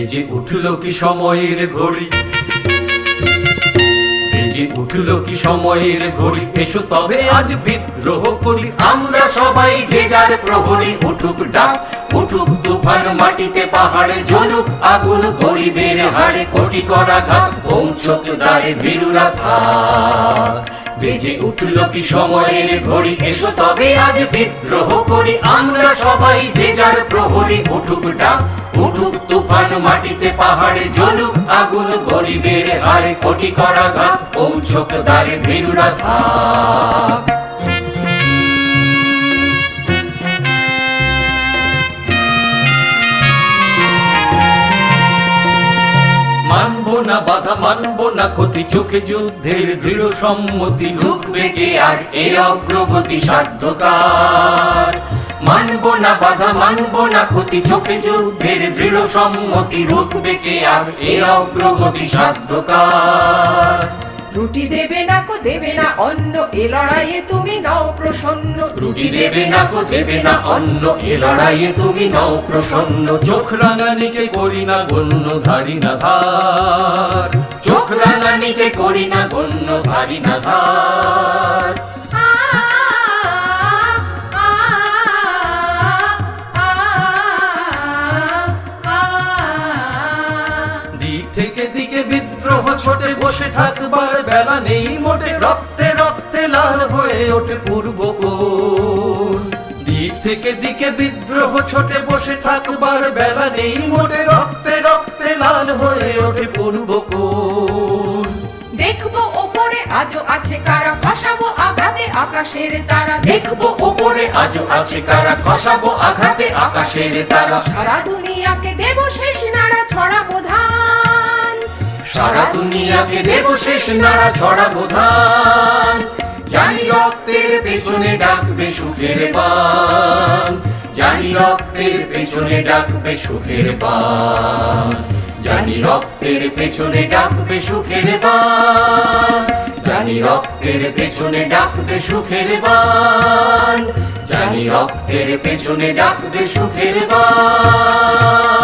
বেজে উঠল কি সময়ের ঘড়ি, বেজে উঠল কি সময়ের ঘড়ি, এসো তবে আজ বিদ্রোহ করি। আমরা সবাই যে যার প্রহরী, উঠুক ডাক, উঠুক তুফান, মাটিতে পাহাড়ে জ্বলুক আগুন, গরিবের হাড়ে কোটি করাঘাত, পৌঁছক দ্বারে ভীরুরা থাক। বেজে উঠল কি সময়ের ঘড়ি, এসো তবে আজ বিদ্রোহ করি। আমরা সবাই যে যার প্রহরী, উঠুক ডাক, উঠুক তুফান, মাটিতে পাহাড়ে জ্বলুক আগুন, গরিবের হাড়ে কোটি করাঘাত, পৌঁছক দ্বারে ভীরুরা থাক। মানবো না বাধা, মানবো না ক্ষতি, চোখে যুদ্ধের দৃঢ় সম্মতি, রুখবে কে আর এই অগ্রগতি সাধ্যকার। মানবো না বাধা, মানবো না ক্ষতি, চোখে যুদ্ধের দৃঢ় সম্মতি, রুখবে কে আর এই অগ্রগতি সাধ্যকার। রুটি দেবে না কো দেবে না অন্ন, এ লড়াইয়ে তুমি নও প্রসন্ন। রুটি দেবে না কো দেবে না অন্ন, এ লড়াইয়ে তুমি নও প্রসন্ন। চোখ রাঙানিকে করি না গণ্য, ধারি না ধার। চোখ রাঙানিকে করি না গণ্য, ধারি না ধার। দিক থেকে দিকে বিদ্রোহ ছোটে, বসে থাকবার বেলা নেই মোটে, রক্তে রক্তে লাল হয়ে ওঠে পূর্বকোণ। দিক থেকে দিকে বিদ্রোহ ছোটে, বসে থাকবার বেলা নেই মোটে, রক্তে রক্তে লাল হয়ে ওঠে পূর্বকোণ। দেখবো ওপরে আজও আছে কারা, খসাবো আঘাতে আকাশের তারা। দেখবো ওপরে আজও আছে কারা, খসাবো আঘাতে আকাশের তারা। সারা দুনিয়াকে দেব শেষ নাড়া, ছড়াবো ধান। সারা দুনিয়াকে দেব শেষ নাড়া, ছড়াবো ধান। জানি রক্তের পেছনে ডাকবে সুখের বান, জানি রক্তের পেছনে ডাকবে সুখের বান। জানি রক্তের পেছনে ডাকবে সুখের বান, জানি রক্তের পেছনে ডাকবে সুখের বান। জানি রক্তের পেছনে ডাকবে সুখের বান।